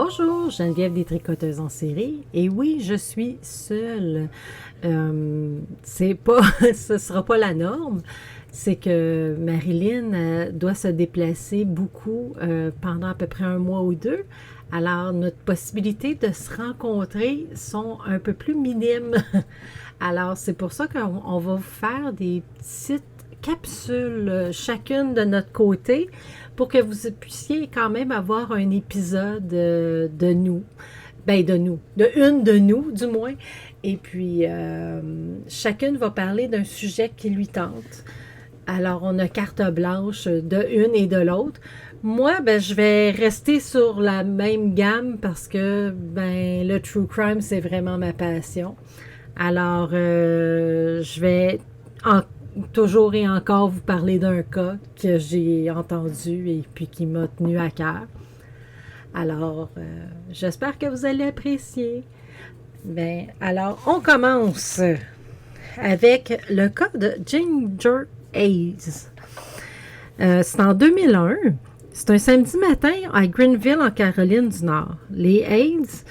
Bonjour, Geneviève des Tricoteuses en série. Et oui, je suis seule. C'est pas, ce sera pas la norme. C'est que Marilyn doit se déplacer beaucoup pendant à peu près un mois ou deux. Alors, notre possibilité de se rencontrer sont un peu plus minimes. Alors, c'est pour ça qu'on va vous faire des petites capsules, chacune de notre côté, pour que vous puissiez quand même avoir un épisode de nous. Ben, de nous. Une de nous, du moins. Et puis, chacune va parler d'un sujet qui lui tente. Alors, on a carte blanche de une et de l'autre. Moi, ben, je vais rester sur la même gamme parce que, ben, le true crime, c'est vraiment ma passion. Alors, je vais toujours et encore vous parler d'un cas que j'ai entendu et puis qui m'a tenu à cœur. Alors, j'espère que vous allez apprécier. Ben, alors, on commence avec le cas de Ginger Hayes. C'est en 2001. C'est un samedi matin à Greenville, en Caroline du Nord. Les Hayes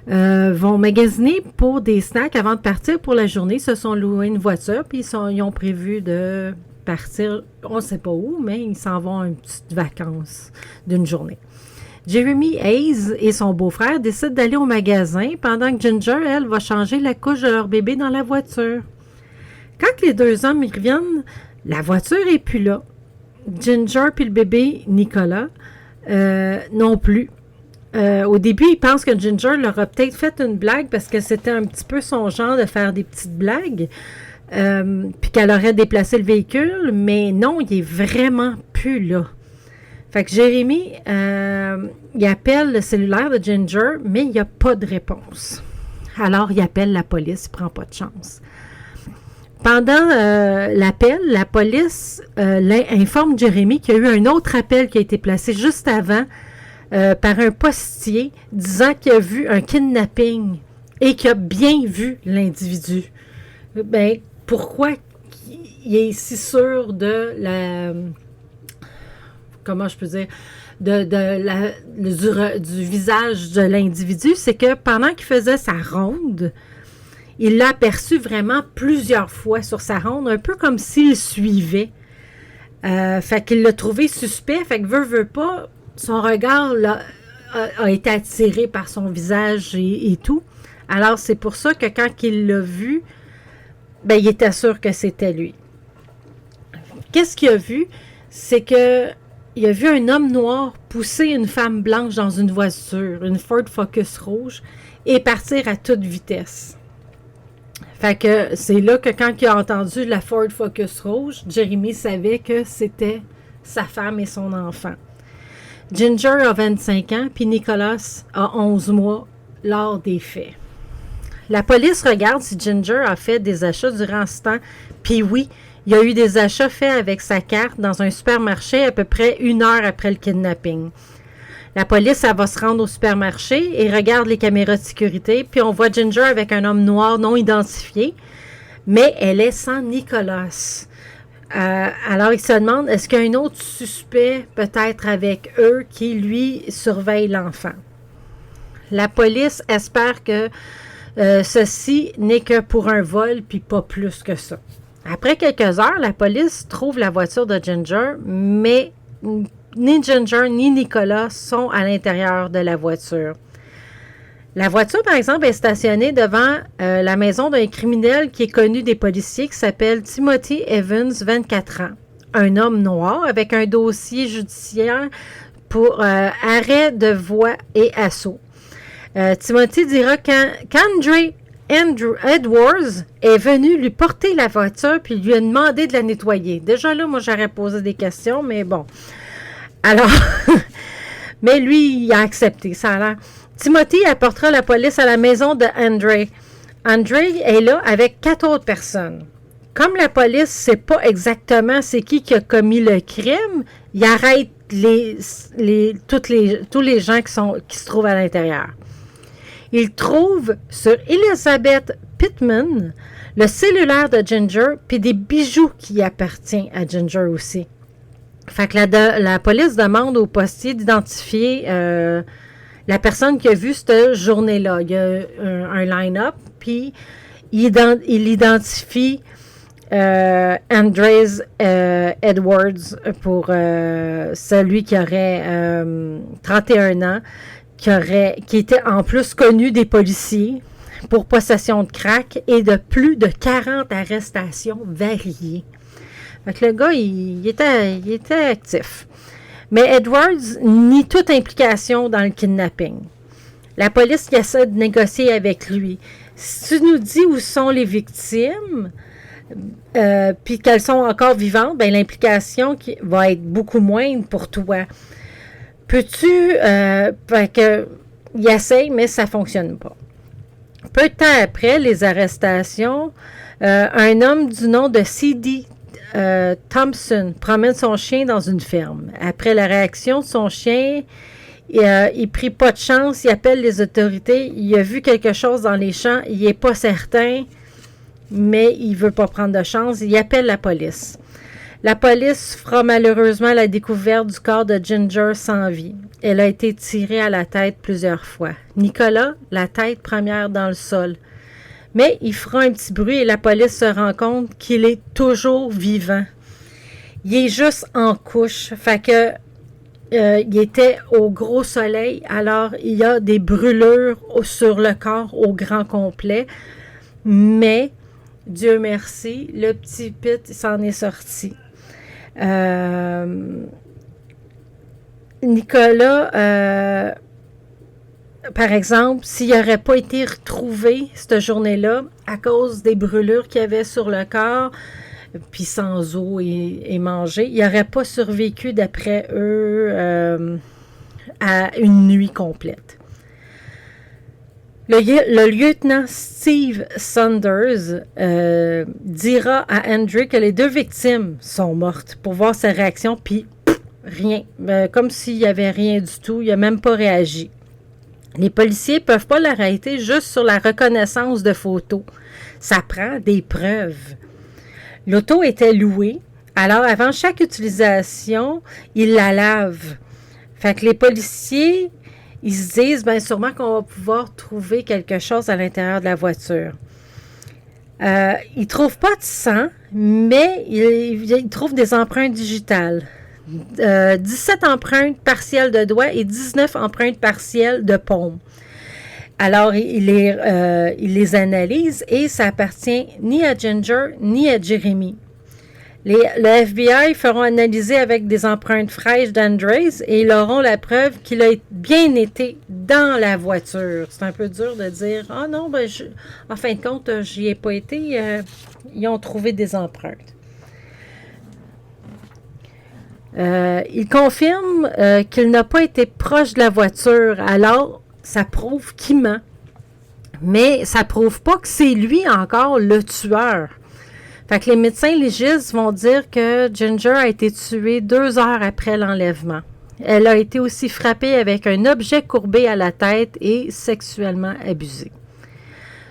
vont magasiner pour des snacks avant de partir pour la journée. Ils se sont loués une voiture, puis ils ont prévu de partir, on ne sait pas où, mais ils s'en vont à une petite vacance d'une journée. Jeremy Hayes et son beau-frère décident d'aller au magasin pendant que Ginger, elle, va changer la couche de leur bébé dans la voiture. Quand les deux hommes y reviennent, la voiture n'est plus là. Ginger puis le bébé Nicolas non plus. Au début, ils pensent que Ginger leur a peut-être fait une blague parce que c'était un petit peu son genre de faire des petites blagues, puis qu'elle aurait déplacé le véhicule, mais non, il est vraiment plus là. Fait que Jérémy, il appelle le cellulaire de Ginger, mais il n'y a pas de réponse. Alors, il appelle la police, il ne prend pas de chance. Pendant l'appel, la police informe Jérémy qu'il y a eu un autre appel qui a été placé juste avant par un postier disant qu'il a vu un kidnapping et qu'il a bien vu l'individu. Ben, pourquoi il est si sûr de la... Comment je peux dire? Du visage de l'individu? C'est que pendant qu'il faisait sa ronde, il l'a aperçu vraiment plusieurs fois sur sa ronde, un peu comme s'il suivait. Fait qu'il l'a trouvé suspect, fait que veut pas, son regard là, a été attiré par son visage et tout. Alors, c'est pour ça que quand il l'a vu, ben, il était sûr que c'était lui. Qu'est-ce qu'il a vu? C'est que il a vu un homme noir pousser une femme blanche dans une voiture, une Ford Focus rouge, et partir à toute vitesse. Fait que c'est là que quand il a entendu la Ford Focus rouge, Jeremy savait que c'était sa femme et son enfant. Ginger a 25 ans, puis Nicolas a 11 mois lors des faits. La police regarde si Ginger a fait des achats durant ce temps, puis oui, il y a eu des achats faits avec sa carte dans un supermarché à peu près 1 heure après le kidnapping. La police, elle va se rendre au supermarché et regarde les caméras de sécurité, puis on voit Ginger avec un homme noir non identifié, mais elle est sans Nicolas. Alors, il se demande, est-ce qu'il y a un autre suspect peut-être avec eux qui, lui, surveille l'enfant? La police espère que ceci n'est que pour un vol, puis pas plus que ça. Après quelques heures, la police trouve la voiture de Ginger, mais ni Ginger ni Nicolas sont à l'intérieur de la voiture. La voiture, par exemple, est stationnée devant la maison d'un criminel qui est connu des policiers qui s'appelle Timothy Evans, 24 ans. Un homme noir avec un dossier judiciaire pour arrêt de voie et assaut. Timothy dira Andrew Edwards est venu lui porter la voiture puis lui a demandé de la nettoyer. Déjà là, moi, j'aurais posé des questions, mais bon. Alors, mais lui, il a accepté, ça a l'air. Timothy apportera la police à la maison de Andre. Andre est là avec 4 autres personnes. Comme la police ne sait pas exactement c'est qui a commis le crime, il arrête tous les gens qui se trouvent à l'intérieur. Il trouve sur Elizabeth Pittman le cellulaire de Ginger puis des bijoux qui appartiennent à Ginger aussi. Fait que la police demande au postier d'identifier la personne qui a vu cette journée-là. Il y a un line-up, puis il identifie Andres Edwards pour celui qui aurait 31 ans, qui était en plus connu des policiers pour possession de crack et de plus de 40 arrestations variées. Fait que le gars, il était actif. Mais Edwards nie toute implication dans le kidnapping. La police qui essaie de négocier avec lui. Si tu nous dis où sont les victimes, puis qu'elles sont encore vivantes, ben l'implication va être beaucoup moindre pour toi. Peux-tu... il essaye, mais ça ne fonctionne pas. Peu de temps après les arrestations, un homme du nom de C.D. Thompson promène son chien dans une ferme. Après la réaction de son chien, il prit pas de chance, il appelle les autorités, il a vu quelque chose dans les champs, il n'est pas certain, mais il ne veut pas prendre de chance, il appelle la police. La police fera malheureusement la découverte du corps de Ginger sans vie. Elle a été tirée à la tête plusieurs fois. Nicolas, la tête première dans le sol. Mais il fera un petit bruit et la police se rend compte qu'il est toujours vivant. Il est juste en couche. Fait que il était au gros soleil, alors il y a des brûlures sur le corps au grand complet. Mais, Dieu merci, le petit Pete s'en est sorti. Nicolas, par exemple, s'il n'aurait pas été retrouvé cette journée-là à cause des brûlures qu'il y avait sur le corps, puis sans eau et manger, il n'aurait pas survécu d'après eux à une nuit complète. Le lieutenant Steve Saunders dira à Andrew que les 2 victimes sont mortes pour voir sa réaction, puis rien, comme s'il n'y avait rien du tout, il n'a même pas réagi. Les policiers ne peuvent pas l'arrêter juste sur la reconnaissance de photos. Ça prend des preuves. L'auto était louée, alors avant chaque utilisation, ils la lavent. Fait que les policiers, ils se disent, bien sûrement qu'on va pouvoir trouver quelque chose à l'intérieur de la voiture. Ils ne trouvent pas de sang, mais ils trouvent des empreintes digitales. 17 empreintes partielles de doigts et 19 empreintes partielles de paume. Alors, il les analyse et ça appartient ni à Ginger ni à Jeremy. Le FBI feront analyser avec des empreintes fraîches d'Andres et ils auront la preuve qu'il a bien été dans la voiture. C'est un peu dur de dire « Ah non, ben en fin de compte, j'y ai pas été. Ils ont trouvé des empreintes. » Il confirme qu'il n'a pas été proche de la voiture. Alors, ça prouve qu'il ment. Mais ça prouve pas que c'est lui encore le tueur. Fait que les médecins légistes vont dire que Ginger a été tuée 2 heures après l'enlèvement. Elle a été aussi frappée avec un objet courbé à la tête et sexuellement abusée.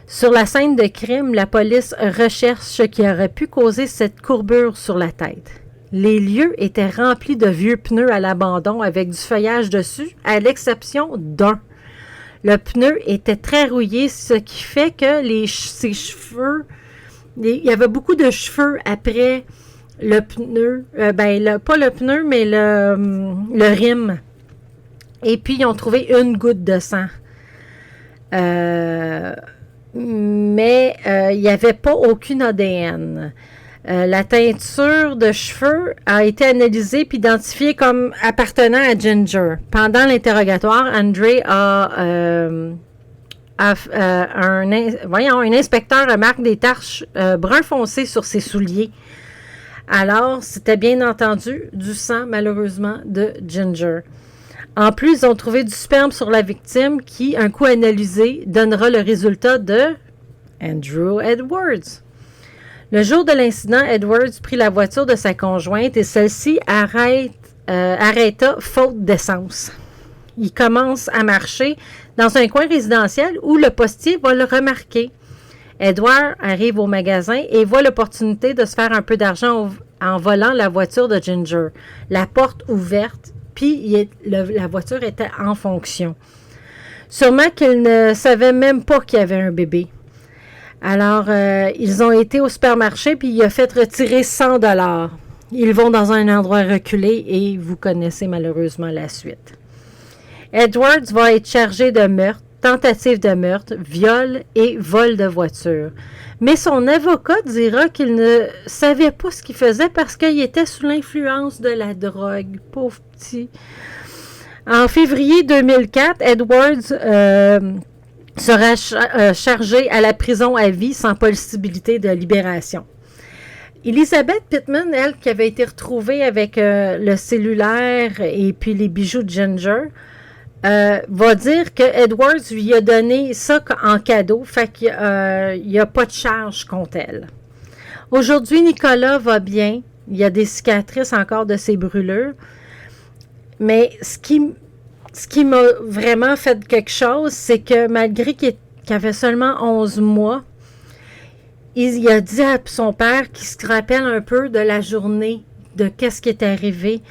Sur la scène de crime, la police recherche ce qui aurait pu causer cette courbure sur la tête. Les lieux étaient remplis de vieux pneus à l'abandon avec du feuillage dessus, à l'exception d'un. Le pneu était très rouillé, ce qui fait que ses cheveux... Il y avait beaucoup de cheveux après le pneu. Pas le pneu, mais le rim. Et puis, ils ont trouvé une goutte de sang. Mais il n'y avait pas aucune ADN. La teinture de cheveux a été analysée et identifiée comme appartenant à Ginger. Pendant l'interrogatoire, André un inspecteur remarque des taches brun foncé sur ses souliers. Alors, c'était bien entendu du sang, malheureusement, de Ginger. En plus, ils ont trouvé du sperme sur la victime qui, un coup analysé, donnera le résultat de Andrew Edwards. Le jour de l'incident, Edwards prit la voiture de sa conjointe et celle-ci arrêta faute d'essence. Il commence à marcher dans un coin résidentiel où le postier va le remarquer. Edward arrive au magasin et voit l'opportunité de se faire un peu d'argent en volant la voiture de Ginger. La porte ouverte, puis la voiture était en fonction. Sûrement qu'ils ne savaient même pas qu'il y avait un bébé. Alors, ils ont été au supermarché, puis il a fait retirer 100 $. Ils vont dans un endroit reculé et vous connaissez malheureusement la suite. Edwards va être chargé de meurtre, tentative de meurtre, viol et vol de voiture. Mais son avocat dira qu'il ne savait pas ce qu'il faisait parce qu'il était sous l'influence de la drogue. Pauvre petit. En février 2004, Edwards sera chargé à la prison à vie sans possibilité de libération. Elizabeth Pittman, elle, qui avait été retrouvée avec le cellulaire et puis les bijoux de Ginger, va dire que Edwards lui a donné ça en cadeau, fait qu'il n'y a pas de charge contre elle. Aujourd'hui, Nicolas va bien. Il y a des cicatrices encore de ses brûlures. Mais ce qui m'a vraiment fait quelque chose, c'est que malgré qu'il avait seulement 11 mois, il a dit à son père qu'il se rappelle un peu de la journée, de qu'est-ce qui est arrivé,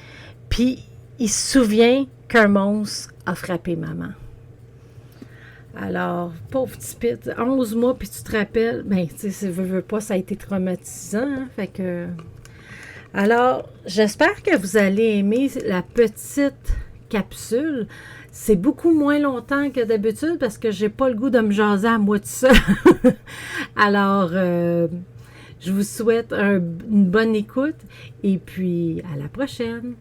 puis il se souvient qu'un monstre a frappé maman. Alors, pauvre petit Pete, 11 mois, puis tu te rappelles, ben, tu sais, veux pas, ça a été traumatisant, hein, fait que... Alors, j'espère que vous allez aimer la petite capsule. C'est beaucoup moins longtemps que d'habitude parce que j'ai pas le goût de me jaser à moi tout seul. Alors, je vous souhaite une bonne écoute et puis à la prochaine.